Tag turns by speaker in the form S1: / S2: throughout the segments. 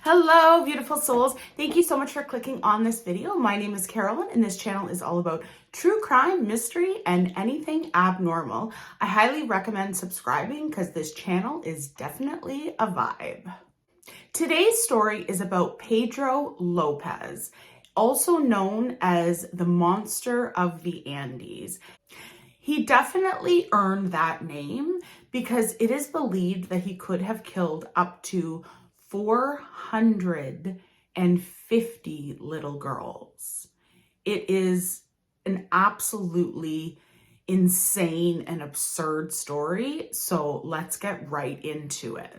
S1: Hello, beautiful souls. Thank you so much for clicking on this video. My name is Carolyn, and this channel is all about true crime, mystery, and anything abnormal. I highly recommend subscribing because this channel is definitely a vibe. Today's story is about Pedro Lopez, also known as the Monster of the Andes. He definitely earned that name because it is believed that he could have killed up to 450 little girls. It is an absolutely insane and absurd story, so let's get right into it.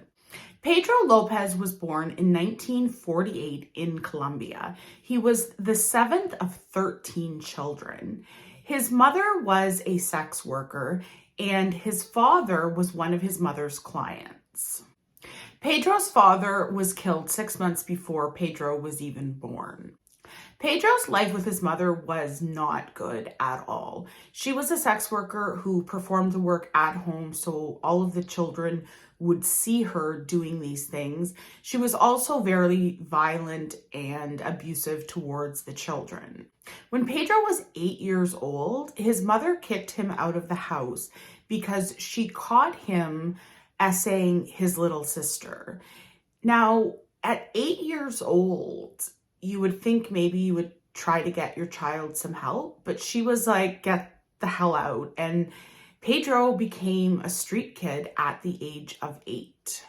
S1: Pedro Lopez was born in 1948 in Colombia. He was the seventh of 13 children. His mother was a sex worker, and his father was one of his mother's clients. Pedro's father was killed 6 months before Pedro was even born. Pedro's life with his mother was not good at all. She was a sex worker who performed the work at home, so all of the children would see her doing these things. She was also very violent and abusive towards the children. When Pedro was 8 years old, his mother kicked him out of the house because she caught him essaying his little sister. Now, at 8 years old, you would think maybe you would try to get your child some help, but she was like, get the hell out. And Pedro became a street kid at the age of 8.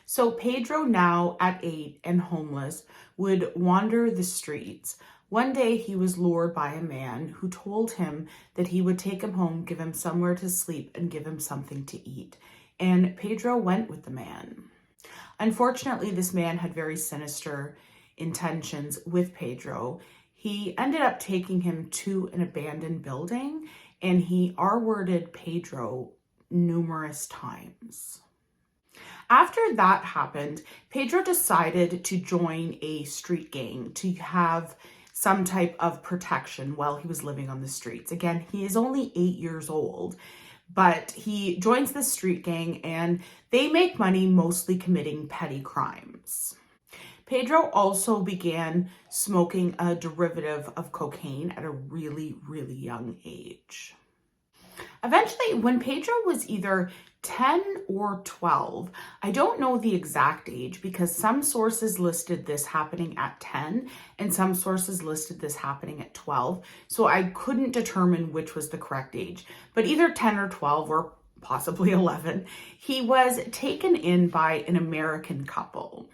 S1: So Pedro, now at 8 and homeless, would wander the streets. One day he was lured by a man who told him that he would take him home, give him somewhere to sleep, and give him something to eat. And Pedro went with the man. Unfortunately, this man had very sinister intentions with Pedro. He ended up taking him to an abandoned building, and he R-worded Pedro numerous times. After that happened, Pedro decided to join a street gang to have some type of protection while he was living on the streets. Again, he is only 8 years old, but he joins the street gang and they make money mostly committing petty crimes. Pedro also began smoking a derivative of cocaine at a really, really young age. Eventually, when Pedro was either 10 or 12, I don't know the exact age because some sources listed this happening at 10 and some sources listed this happening at 12. So I couldn't determine which was the correct age, but either 10 or 12 or possibly 11, he was taken in by an American couple.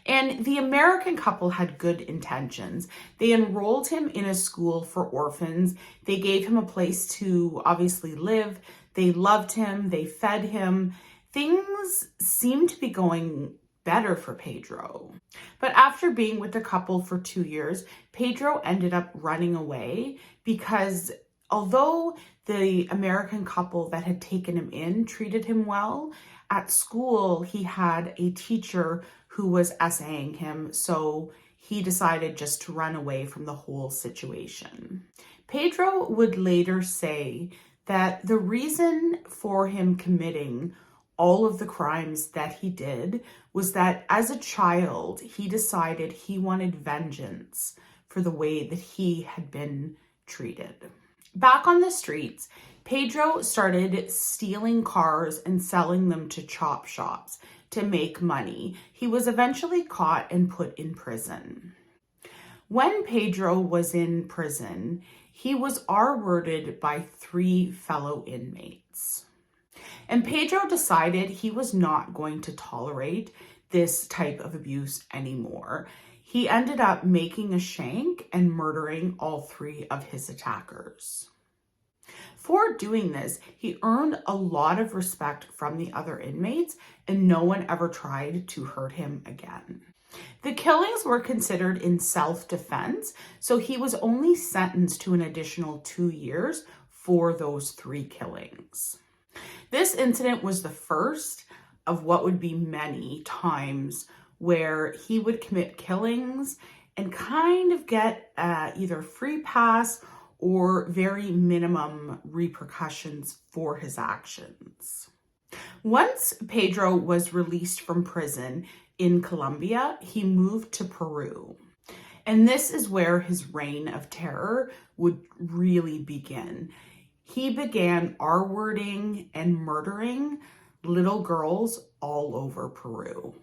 S1: And the American couple had good intentions. They enrolled him in a school for orphans. They gave him a place to obviously live. They loved him. They fed him. Things seemed to be going better for Pedro. But after being with the couple for 2 years, Pedro ended up running away because although the American couple that had taken him in treated him well, at school he had a teacher who was essaying him, so he decided just to run away from the whole situation. Pedro would later say that the reason for him committing all of the crimes that he did was that as a child, he decided he wanted vengeance for the way that he had been treated. Back on the streets, Pedro started stealing cars and selling them to chop shops to make money. He was eventually caught and put in prison. When Pedro was in prison, he was R-worded by 3 fellow inmates. And Pedro decided he was not going to tolerate this type of abuse anymore. He ended up making a shank and murdering all 3 of his attackers. For doing this, he earned a lot of respect from the other inmates, and no one ever tried to hurt him again. The killings were considered in self-defense, so he was only sentenced to an additional 2 years for those 3 killings. This incident was the first of what would be many times where he would commit killings and kind of get either free pass or very minimum repercussions for his actions. Once Pedro was released from prison, in Colombia, he moved to Peru. And this is where his reign of terror would really begin. He began R-wording and murdering little girls all over Peru.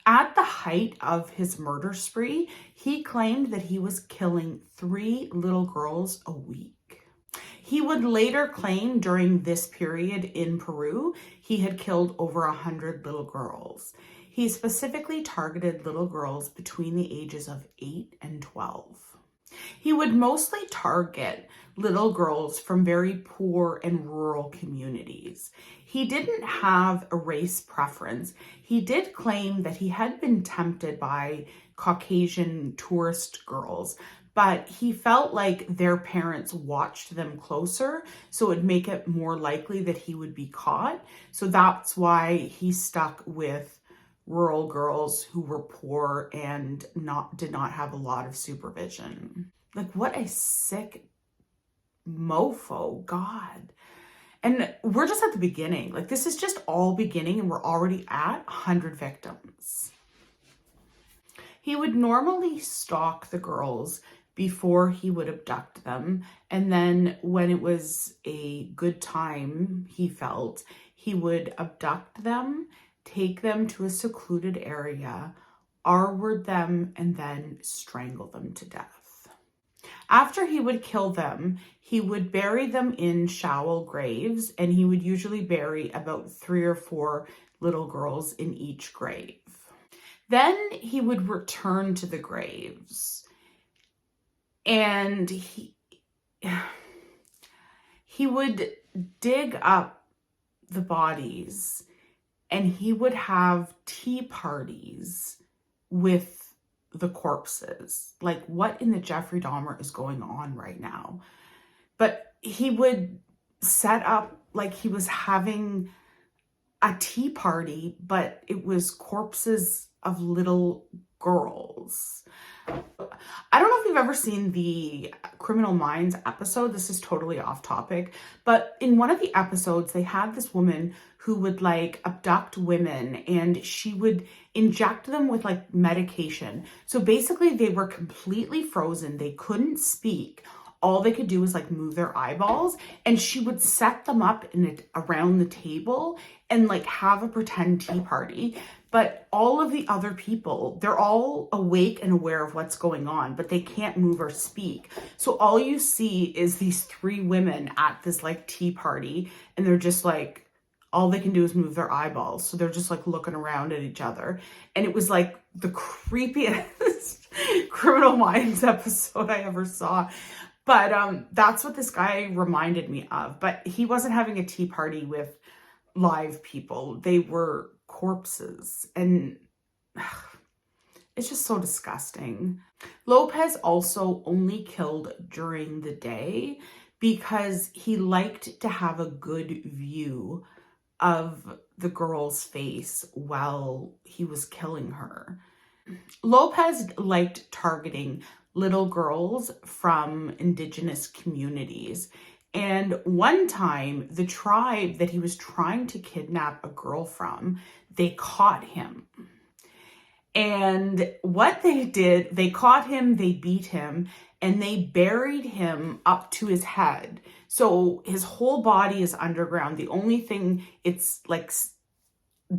S1: At the height of his murder spree, he claimed that he was killing 3 little girls a week. He would later claim during this period in Peru, he had killed over 100 little girls. He specifically targeted little girls between the ages of 8 and 12. He would mostly target little girls from very poor and rural communities. He didn't have a race preference. He did claim that he had been tempted by Caucasian tourist girls, but he felt like their parents watched them closer, so it would make it more likely that he would be caught. So that's why he stuck with rural girls who were poor and did not have a lot of supervision. Like, what a sick mofo, God. And we're just at the beginning. Like, this is just all beginning and we're already at 100 victims. He would normally stalk the girls before he would abduct them. And then when it was a good time, he felt, he would abduct them, take them to a secluded area, R-word them, and then strangle them to death. After he would kill them, he would bury them in shallow graves, and he would usually bury about 3 or 4 little girls in each grave. Then he would return to the graves, and he would dig up the bodies, and he would have tea parties with the corpses. Like, what in the Jeffrey Dahmer is going on right now? But he would set up like he was having a tea party, but it was corpses of little girls. I don't know if you've ever seen the Criminal Minds episode. This is totally off topic, but in one of the episodes, they had this woman who would like abduct women and she would inject them with like medication. So basically they were completely frozen. They couldn't speak. All they could do was like move their eyeballs, and she would set them up around the table and like have a pretend tea party. But all of the other people, they're all awake and aware of what's going on, but they can't move or speak. So all you see is these 3 women at this like tea party, and they're just like, all they can do is move their eyeballs. So they're just like looking around at each other. And it was like the creepiest Criminal Minds episode I ever saw. But that's what this guy reminded me of. But he wasn't having a tea party with live people. They were corpses. And it's just so disgusting. Lopez also only killed during the day because he liked to have a good view of the girl's face while he was killing her. Lopez liked targeting little girls from indigenous communities. And one time, the tribe that he was trying to kidnap a girl from, they caught him. And what they did, they caught him, they beat him, and they buried him up to his head. So his whole body is underground. The only thing, it's like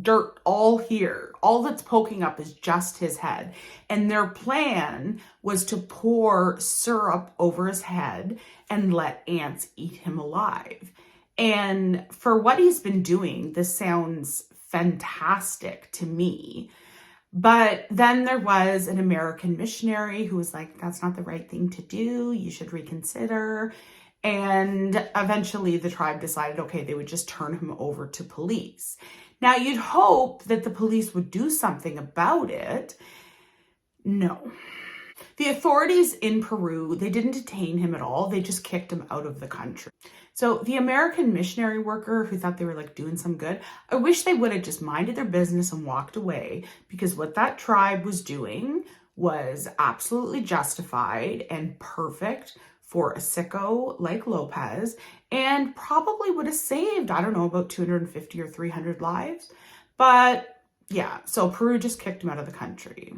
S1: dirt all here. All that's poking up is just his head. And their plan was to pour syrup over his head and let ants eat him alive. And for what he's been doing, this sounds fantastic to me. But then there was an American missionary who was like, that's not the right thing to do. You should reconsider. And eventually the tribe decided, okay, they would just turn him over to police. Now, you'd hope that the police would do something about it. No. The authorities in Peru, they didn't detain him at all. They just kicked him out of the country. So the American missionary worker who thought they were like doing some good, I wish they would have just minded their business and walked away, because what that tribe was doing was absolutely justified and perfect for a sicko like Lopez, and probably would have saved, I don't know, about 250 or 300 lives. But Yeah, so Peru just kicked him out of the country.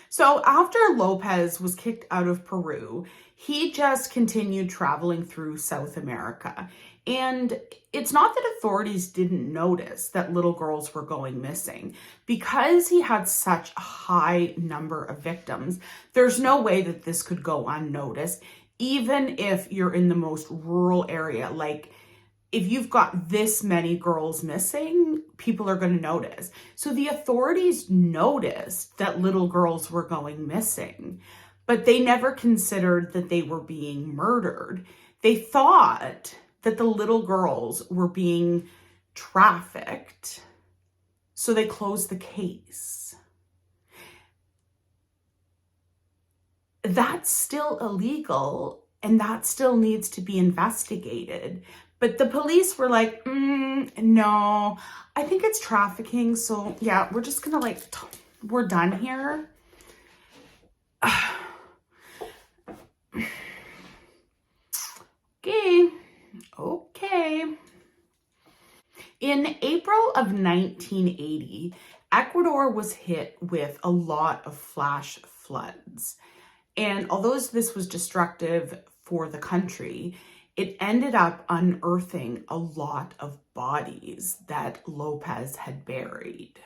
S1: So after Lopez was kicked out of Peru, he just continued traveling through South America. And it's not that authorities didn't notice that little girls were going missing. Because he had such a high number of victims, there's no way that this could go unnoticed, even if you're in the most rural area. Like, if you've got this many girls missing, people are going to notice. So the authorities noticed that little girls were going missing, but they never considered that they were being murdered. They thought that the little girls were being trafficked, so they closed the case. That's still illegal, and that still needs to be investigated. But the police were like, no, I think it's trafficking. So yeah, we're just gonna we're done here. Okay. In April of 1980, Ecuador was hit with a lot of flash floods. And although this was destructive for the country, it ended up unearthing a lot of bodies that Lopez had buried.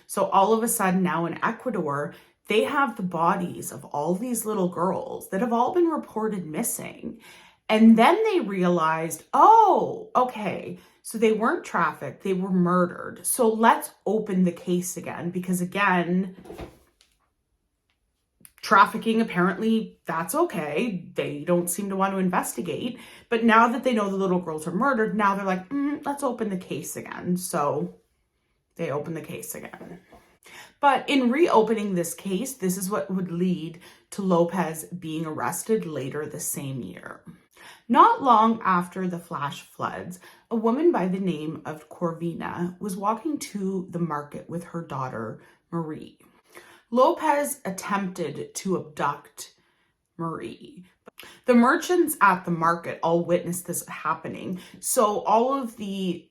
S1: So all of a sudden now in Ecuador, they have the bodies of all these little girls that have all been reported missing. And then they realized, oh, okay, so they weren't trafficked, they were murdered. So let's open the case again, because again, trafficking, apparently that's okay. They don't seem to want to investigate. But now that they know the little girls are murdered, now they're like, let's open the case again. So they open the case again. But in reopening this case, this is what would lead to Lopez being arrested later the same year. Not long after the flash floods, a woman by the name of Corvina was walking to the market with her daughter, Marie. Lopez attempted to abduct Marie. The merchants at the market all witnessed this happening. So all of the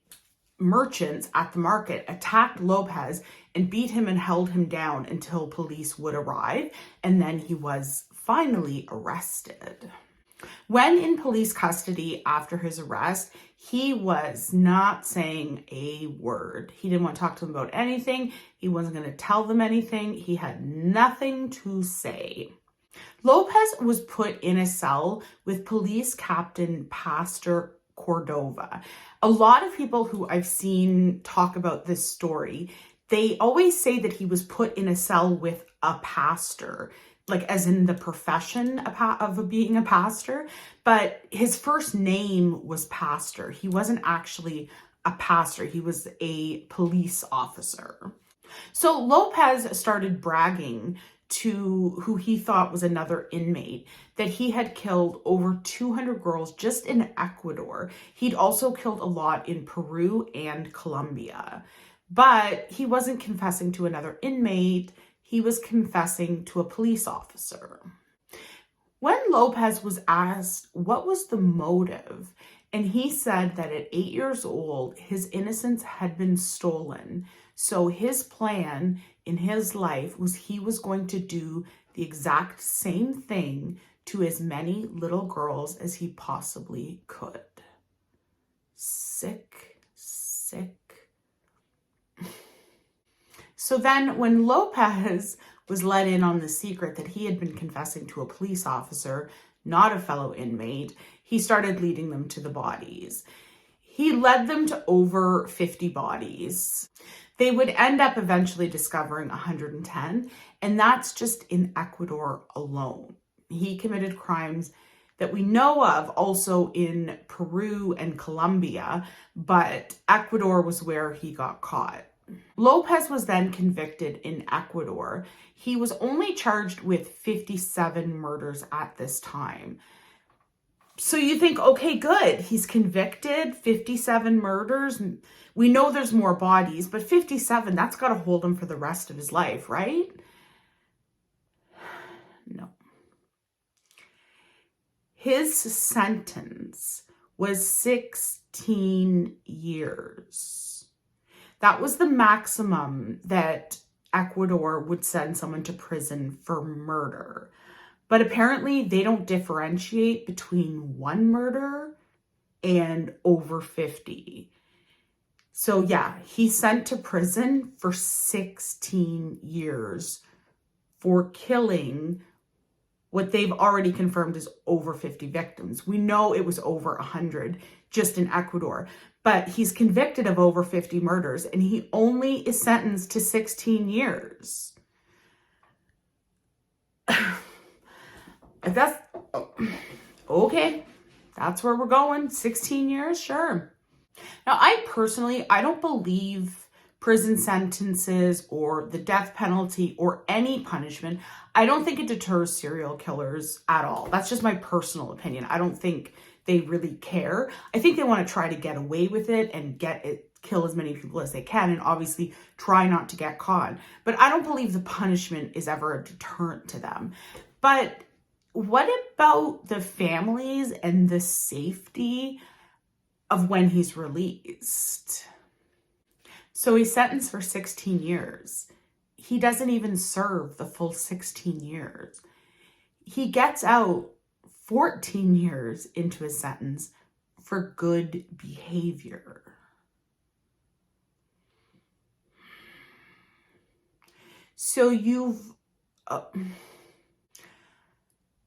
S1: merchants at the market attacked Lopez and beat him and held him down until police would arrive. And then he was finally arrested. When in police custody after his arrest, he was not saying a word. He didn't want to talk to them about anything. He wasn't going to tell them anything. He had nothing to say. Lopez was put in a cell with police captain Pastor Cordova. A lot of people who I've seen talk about this story, they always say that he was put in a cell with a pastor, like as in the profession of being a pastor, but his first name was Pastor. He wasn't actually a pastor. He was a police officer. So Lopez started bragging to who he thought was another inmate that he had killed over 200 girls just in Ecuador. He'd also killed a lot in Peru and Colombia, but he wasn't confessing to another inmate. He was confessing to a police officer. When Lopez was asked what was the motive, and he said that at 8 years old, his innocence had been stolen. So his plan in his life was he was going to do the exact same thing to as many little girls as he possibly could. Sick. So then when Lopez was let in on the secret that he had been confessing to a police officer, not a fellow inmate, he started leading them to the bodies. He led them to over 50 bodies. They would end up eventually discovering 110, and that's just in Ecuador alone. He committed crimes that we know of also in Peru and Colombia, but Ecuador was where he got caught. Lopez was then convicted in Ecuador. He was only charged with 57 murders at this time. So you think, okay, good. He's convicted, 57 murders. We know there's more bodies, but 57, that's got to hold him for the rest of his life, right? No. His sentence was 16 years. That was the maximum that Ecuador would send someone to prison for murder. But apparently they don't differentiate between one murder and over 50. So yeah, he's sent to prison for 16 years for killing what they've already confirmed is over 50 victims. We know it was over 100 just in Ecuador, but he's convicted of over 50 murders and he only is sentenced to 16 years. If that's okay, that's where we're going. 16 years, sure. Now, I don't believe prison sentences or the death penalty or any punishment. I don't think it deters serial killers at all. That's just my personal opinion. I don't think they really care. I think they want to try to get away with it and kill as many people as they can, and obviously try not to get caught. But I don't believe the punishment is ever a deterrent to them. But what about the families and the safety of when he's released? So he's sentenced for 16 years. He doesn't even serve the full 16 years. He gets out 14 years into his sentence for good behavior. So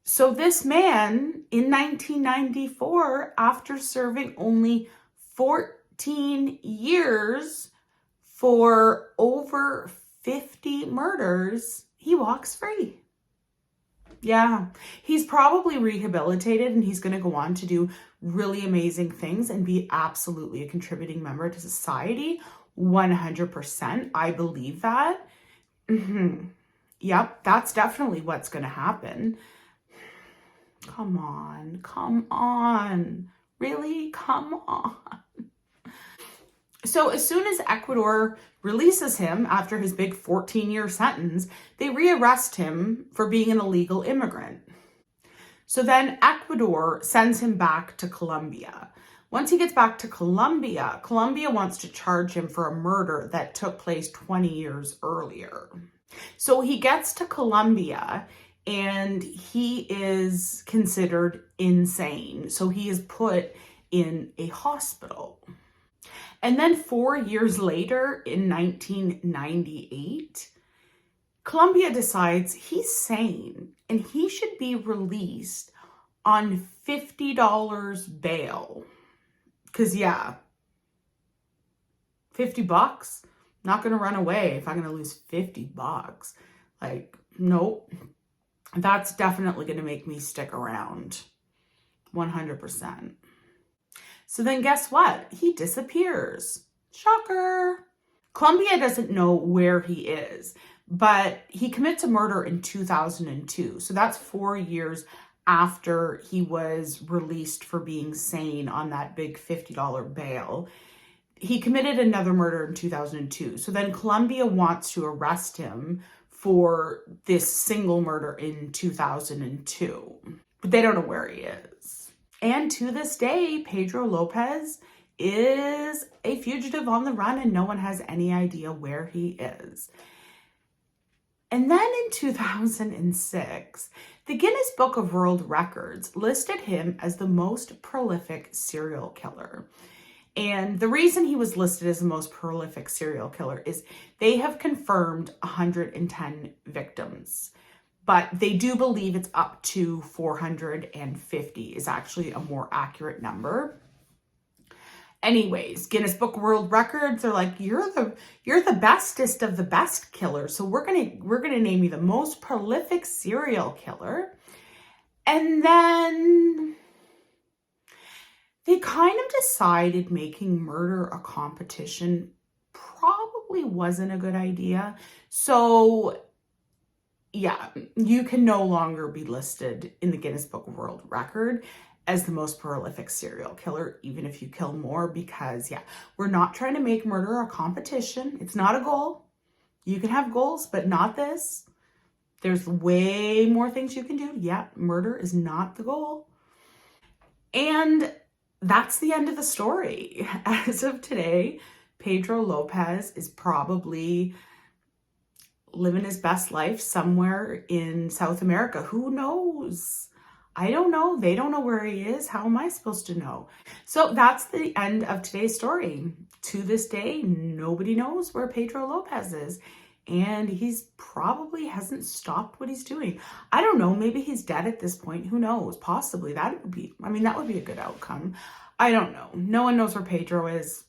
S1: So this man in 1994, after serving only 14 years for over 50 murders, he walks free. Yeah, he's probably rehabilitated and he's going to go on to do really amazing things and be absolutely a contributing member to society. 100%. I believe that. Yep, that's definitely what's going to happen. Come on. Really? Come on. So as soon as Ecuador releases him after his big 14-year sentence, they rearrest him for being an illegal immigrant. So then Ecuador sends him back to Colombia. Once he gets back to Colombia, Colombia wants to charge him for a murder that took place 20 years earlier. So he gets to Colombia and he is considered insane. So he is put in a hospital. And then 4 years later, in 1998, Colombia decides he's sane and he should be released on $50 bail. Because yeah, $50? Not going to run away if I'm going to lose $50. Like, nope. That's definitely going to make me stick around. 100%. So then guess what? He disappears. Shocker. Colombia doesn't know where he is, but he commits a murder in 2002. So that's 4 years after he was released for being sane on that big $50 bail. He committed another murder in 2002. So then Colombia wants to arrest him for this single murder in 2002. But they don't know where he is. And to this day, Pedro Lopez is a fugitive on the run and no one has any idea where he is. And then in 2006, the Guinness Book of World Records listed him as the most prolific serial killer. And the reason he was listed as the most prolific serial killer is they have confirmed 110 victims, but they do believe it's up to 450 is actually a more accurate number. Anyways, Guinness Book of World Records, they're like, you're the bestest of the best killers. So we're gonna name you the most prolific serial killer. And then they kind of decided making murder a competition probably wasn't a good idea. So yeah, you can no longer be listed in the Guinness Book of World Record as the most prolific serial killer, even if you kill more, because yeah, we're not trying to make murder a competition. It's not a goal. You can have goals, but not this. There's way more things you can do. Yeah, murder is not the goal. And that's the end of the story. As of today, Pedro Lopez is probably living his best life somewhere in South America. Who knows? I don't know. They don't know where he is. How am I supposed to know? So that's the end of today's story. To this day, nobody knows where Pedro Lopez is. And he's probably hasn't stopped what he's doing. I don't know. Maybe he's dead at this point. Who knows? Possibly. That would be a good outcome. I don't know. No one knows where Pedro is.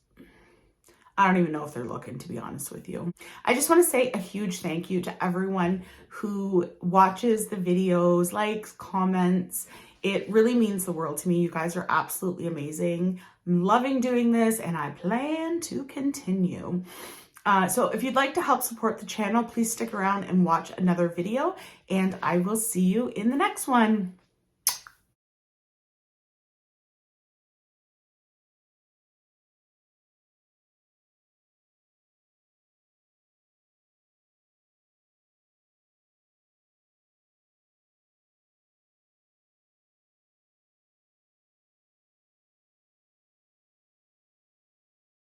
S1: I don't even know if they're looking, to be honest with you. I just want to say a huge thank you to everyone who watches the videos, likes, comments. It really means the world to me. You guys are absolutely amazing. I'm loving doing this, and I plan to continue. So if you'd like to help support the channel, please stick around and watch another video, and I will see you in the next one.